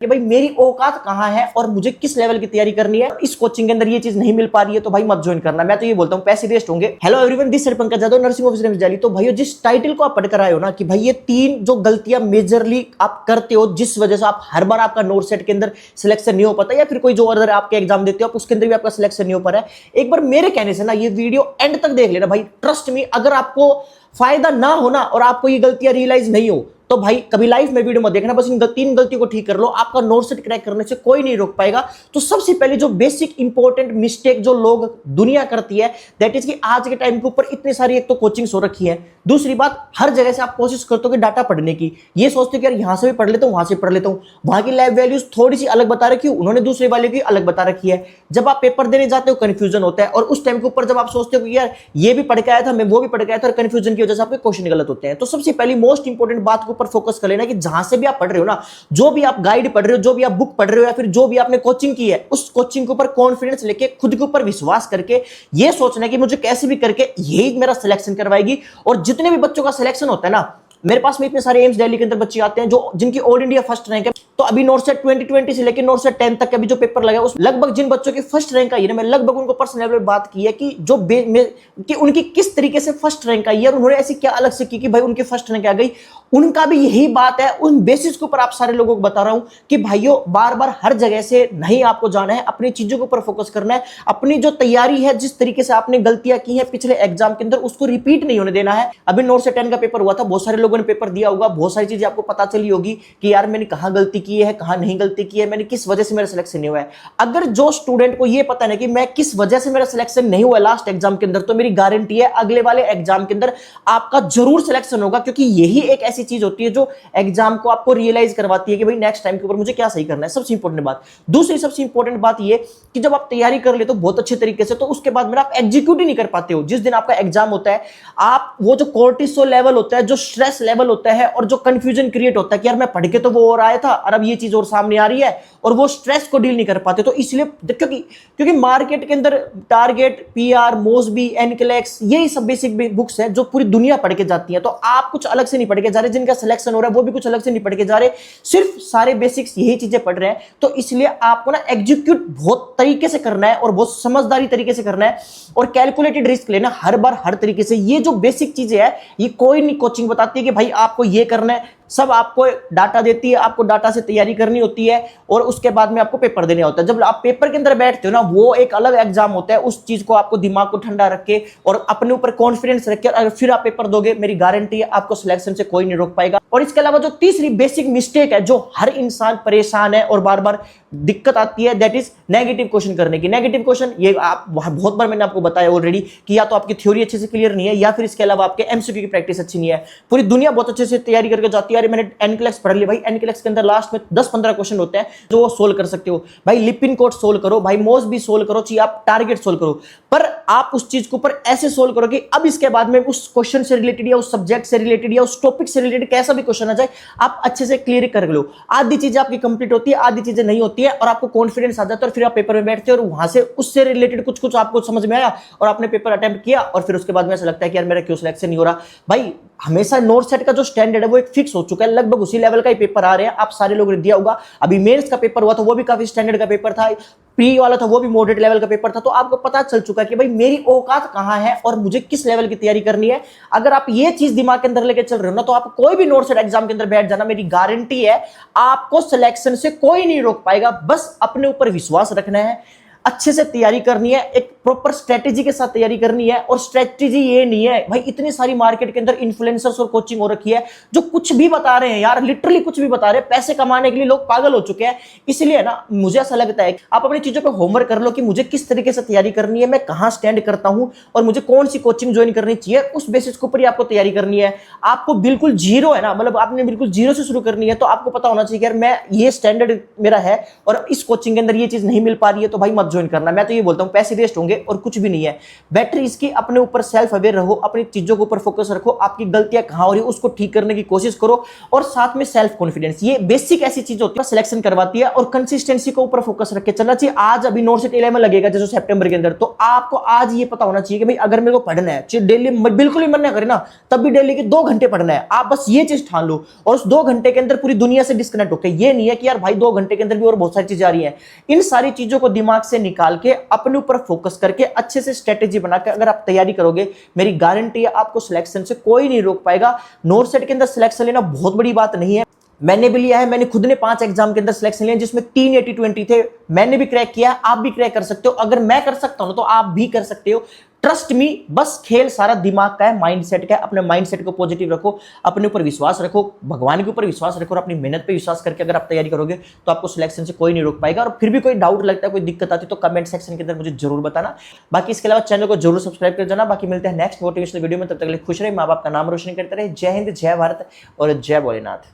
कि भाई मेरी औकात कहाँ है और मुझे किस लेवल की तैयारी करनी है। इस कोचिंग के अंदर ये चीज नहीं मिल पा रही है तो भाई मत ज्वाइन करना। मैं तो ये बोलता हूँ पैसे वेस्ट होंगे। Hello everyone, this Pankaj Yadav, nursing officer जाली। तो भाई जिस टाइटल को आप पढ़कर आए हो ना कि भाई ये 3 जो गलतियां मेजरली आप करते हो जिस वजह से आप हर बार आपका नोट सेट के अंदर सिलेक्शन नहीं हो पाता, या फिर कोई जो अदर आपके एग्जाम देते हो आप उसके अंदर भी आपका सिलेक्शन नहीं हो पा रहा है, एक बार मेरे कहने से ना ये वीडियो एंड तक देख लेना भाई। ट्रस्ट मी, अगर आपको फायदा ना होना और आपको ये गलतियां रियलाइज नहीं हो तो भाई कभी लाइफ में वीडियो मत देखना। बस इन 3 गलतियों को ठीक कर लो, आपका नोट सेट क्रैक करने से कोई नहीं रोक पाएगा। तो सबसे पहले जो बेसिक इंपॉर्टेंट मिस्टेक जो लोग दुनिया करती है दैट इज कि आज के टाइम के ऊपर इतनी सारी एक तो कोचिंग्स हो रखी है, दूसरी बात हर जगह से आप कोशिश करते हो कि डाटा पढ़ने की, ये सोचते हो कि यार यहां से भी पढ़ लेता हूं वहां से पढ़ लेता हूं, वहां की लैब वैल्यूज थोड़ी सी अलग बता रखी है, उन्होंने दूसरे वाले की अलग बता रखी है। जब आप पेपर देने जाते हो कंफ्यूजन होता है, और उस टाइम के ऊपर जब आप सोचते हो कि यार ये भी पढ़ के आया था मैं वो भी पढ़ के आया था, और कंफ्यूजन की वजह से आपके क्वेश्चन गलत होते हैं। तो सबसे पहली मोस्ट इंपॉर्टेंट बात के ऊपर फोकस कर लेना कि जहां से भी आप पढ़ रहे हो ना, जो भी आप गाइड पढ़ रहे हो, जो भी आप बुक पढ़ रहे हो, या फिर जो भी आपने कोचिंग की है, उस कोचिंग के ऊपर कॉन्फिडेंस लेके खुद के ऊपर विश्वास करके ये सोचना कि मुझे कैसे भी करके यही मेरा सिलेक्शन करवाएगी। और जितने भी बच्चों का सिलेक्शन होता है ना, मेरे पास में इतने सारे एम्स दिल्ली के अंदर बच्चे आते हैं जो जिनकी ऑल इंडिया फर्स्ट रैंक है। तो अभी नोट सेट 2020 से लेकर नोट सेट 10 तक अभी जो पेपर लगा उस लगभग जिन बच्चों की फर्स्ट रैंक आई है, मैं लगभग उनको पर्सनल लेवल पे बात की है कि जो कि उनकी किस तरीके से फर्स्ट रैंक आई है और उन्होंने ऐसी क्या अलग से की कि भाई उनकी फर्स्ट रैंक आ गई। उनका भी यही बात है, उन बेसिस के ऊपर आप सारे लोगों को बता रहा हूं कि भाइयों बार बार हर जगह से नहीं आपको जाना है, अपनी चीजों के ऊपर फोकस करना है। अपनी जो तैयारी है, जिस तरीके से आपने गलतियां की हैं पिछले एग्जाम के अंदर, उसको रिपीट नहीं होने देना है। अभी नोट सेट 10 का पेपर हुआ था, बहुत सारे लोगों ने पेपर दिया होगा, बहुत सारी चीजें आपको पता चली होगी कि यार मैंने कहां गलती की है, कहां नहीं गलती की है, मैंने किस वजह से मेरा सिलेक्शन नहीं हुआ है। अगर जो स्टूडेंट को यह पता नहीं कि मैं किस वजह से मेरा सिलेक्शन नहीं हुआ लास्ट एग्जाम के अंदर, तो मेरी गारंटी है अगले वाले एग्जाम के अंदर आपका जरूर सिलेक्शन होगा, क्योंकि यही एक ऐसी चीज होती है जो एग्जाम को आपको रियलाइज करवाती है कि भाई नेक्स्ट टाइम के ऊपर मुझे क्या सही करना है। सबसे इंपॉर्टेंट बात। दूसरी सबसे इंपॉर्टेंट बात यह कि जब आप तैयारी कर लेते हो बहुत अच्छे तरीके से, तो उसके बाद में आप एग्जीक्यूट ही नहीं कर पाते हो। जिस दिन आपका एग्जाम होता है, आप वो जो कोर्टिसोल लेवल होता है, जो स्ट्रेस लेवल होता है, और जो कंफ्यूजन क्रिएट होता है कि यार मैं पढ़ के तो वो और आया था और अब ये चीज और सामने आ रही है, और वो स्ट्रेस को डील नहीं कर पाते। तो इसलिए क्योंकि मार्केट के अंदर टारगेट, पीआर, मोसबी, एनक्लेक्स, यही सब बेसिक बुक्स है जो पूरी दुनिया पढ़ के जाती है। तो आप कुछ अलग से नहीं पढ़ के जा रहे, जिनका सिलेक्शन हो रहा है वो भी कुछ अलग से नहीं पढ़ के जा रहे, सिर्फ सारे बेसिक्स यही चीजें पढ़ रहे हैं। तो इसलिए आपको ना एग्जीक्यूट बहुत तरीके से करना है और बहुत समझदारी तरीके से करना है, और कैलकुलेटेड रिस्क लेना हर बार हर तरीके से। ये जो बेसिक चीजें है ये कोई नहीं कोचिंग बताती है कि भाई आपको ये करना है, सब आपको डाटा देती है, आपको डाटा से तैयारी करनी होती है और उसके बाद में आपको पेपर देने होता है। जब आप पेपर के अंदर बैठते हो ना, वो एक अलग एग्जाम होता है। उस चीज को आपको दिमाग को ठंडा रख के और अपने ऊपर कॉन्फिडेंस रख के अगर फिर आप पेपर दोगे, मेरी गारंटी है आपको सिलेक्शन से कोई नहीं रोक पाएगा। और इसके अलावा जो तीसरी बेसिक मिस्टेक है जो हर इंसान परेशान है और बार बार दिक्कत आती है, दैट इज नेगेटिव क्वेश्चन करने की। नेगेटिव क्वेश्चन ये आप बहुत बार मैंने आपको बताया ऑलरेडी कि या तो आपकी थ्योरी अच्छे से क्लियर नहीं है, या फिर इसके अलावा आपके एमसीक्यू की प्रैक्टिस अच्छी नहीं है। पूरी दुनिया बहुत अच्छे से तैयारी करके जाती है, मैंने एनक्लेक्स पढ़ लिया भाई, एनक्लेक्स के अंदर लास्ट में 10-15 क्वेश्चन होते हैं जो वो सोल्व कर सकते हो। भाई लिपिन कोड सोल्व करो, भाई मोसबी सोल्व करो, चाहिए आप टारगेट सोल्व करो, पर आप उस चीज के ऊपर ऐसे सोल्व करो कि अब इसके बाद में उस क्वेश्चन से रिलेटेड या उस सब्जेक्ट से रिलेटेड या उस टॉपिक से रिलेटेड कैसा भी क्वेश्चन आ जाए आप अच्छे से क्लियर कर लो। आधी चीजें आपकी कंप्लीट होती है, आधी चीजें नहीं होती है, और आपको कॉन्फिडेंस आ जाता है, और फिर आप पेपर में बैठते हो और वहां से उससे रिलेटेड कुछ आपको समझ में आया और आपने पेपर अटेम्प्ट किया, और फिर उसके बाद में ऐसा लगता है कि यार मेरा क्यों सिलेक्शन नहीं हो रहा। भाई हमेशा नोट सेट का जो स्टैंडर्ड है वो एक फिक्स हो चुका है, लगभग उसी लेवल का ही पेपर आ रहे हैं, आप सारे लोगों ने दिया होगा। अभी मेंस का पेपर हुआ था वो भी काफी स्टैंडर्ड का पेपर था, प्री वाला था वो भी मॉडरेट लेवल का पेपर था। तो आपको पता चल चुका है कि भाई मेरी औकात कहां है और मुझे किस लेवल की तैयारी करनी है। अगर आप ये चीज दिमाग के अंदर लेके चल रहे हो ना, तो आप कोई भी नोट सेट एग्जाम के अंदर बैठ जाना, मेरी गारंटी है आपको सिलेक्शन से कोई नहीं रोक पाएगा। बस अपने ऊपर विश्वास रखना है, अच्छे से तैयारी करनी है, एक प्रॉपर स्ट्रेटेजी के साथ तैयारी करनी है। और स्ट्रेटेजी ये नहीं है भाई, इतनी सारी मार्केट के अंदर इन्फ्लुएंसर्स और कोचिंग हो रखी है जो कुछ भी बता रहे हैं यार, लिटरली कुछ भी बता रहे हैं, पैसे कमाने के लिए लोग पागल हो चुके हैं। इसलिए ना मुझे ऐसा लगता है आप अपनी चीजों पे होमवर्क कर लो कि मुझे किस तरीके से तैयारी करनी है, मैं कहां स्टैंड करता हूं और मुझे कौन सी कोचिंग ज्वाइन करनी चाहिए, उस बेसिस के ऊपर ही आपको तैयारी करनी है। आपको बिल्कुल जीरो है ना, मतलब आपने बिल्कुल जीरो से शुरू करनी है, तो आपको पता होना चाहिए यार मैं ये स्टैंडर्ड मेरा है और इस कोचिंग के अंदर ये चीज नहीं मिल पा रही है, तो भाई मत ज्वाइन करना। मैं तो ये बोलता हूं पैसे वेस्ट होंगे। होंगे और कुछ भी नहीं है। बेटर इसकी अपने ऊपर सेल्फ अवेयर रहो, अपनी चीजों के ऊपर फोकस रखो, आपकी गलतियां कहां हो रही है उसको ठीक करने की कोशिश करो, और साथ में सेल्फ कॉन्फिडेंस, ये बेसिक ऐसी चीज होती है सिलेक्शन करवाती है। और कंसिस्टेंसी को ऊपर फोकस रख के चलना चाहिए। आज अभी नोट सेट 11 लगेगा जैसे सितंबर के अंदर, तो आपको आज ये पता होना चाहिए कि भाई अगर मेरे को पढ़ना है, चाहे डेली बिल्कुल भी मन ना करे ना, तब भी डेली के 2 घंटे पढ़ना है। आप बस ये चीज ठान लो और उस 2 घंटे के अंदर पूरी दुनिया से डिस्कनेक्ट होकर, ये नहीं है कि यार भाई 2 घंटे के अंदर भी और बहुत सारी चीजें आ रही हैं, इन सारी चीजों को दिमाग से निकाल के अपने ऊपर फोकस करके अच्छे से स्ट्रेटेजी बनाकर अगर आप तैयारी करोगे, मेरी गारंटी है आपको सिलेक्शन से कोई नहीं रोक पाएगा। नोट सेट के अंदर सिलेक्शन लेना बहुत बड़ी बात नहीं है, मैंने भी लिया है, मैंने खुद ने 5 एग्जाम के अंदर सिलेक्शन लिया जिसमें 3 80-20 थे, मैंने भी क्रैक किया, आप भी क्रैक कर सकते हो। अगर मैं कर सकता हूं तो आप भी कर सकते हो, ट्रस्ट मी। बस खेल सारा दिमाग का है, माइंडसेट का है। अपने माइंडसेट को पॉजिटिव रखो, अपने ऊपर विश्वास रखो, भगवान के ऊपर विश्वास रखो और अपनी मेहनत पे विश्वास करके अगर आप तैयारी करोगे तो आपको सिलेक्शन से कोई नहीं रोक पाएगा। और फिर भी कोई डाउट लगता है, कोई दिक्कत आती है तो कमेंट सेक्शन के अंदर मुझे जरूर बताना। बाकी इसके अलावा चैनल को जरूर सब्सक्राइब कर जाना। बाकी मिलते हैं नेक्स्ट मोटिवेशनल वीडियो में, तब तक के लिए खुश रहे, माँ बाप का नाम रोशन करते रहे। जय हिंद, जय भारत और जय भोलेनाथ।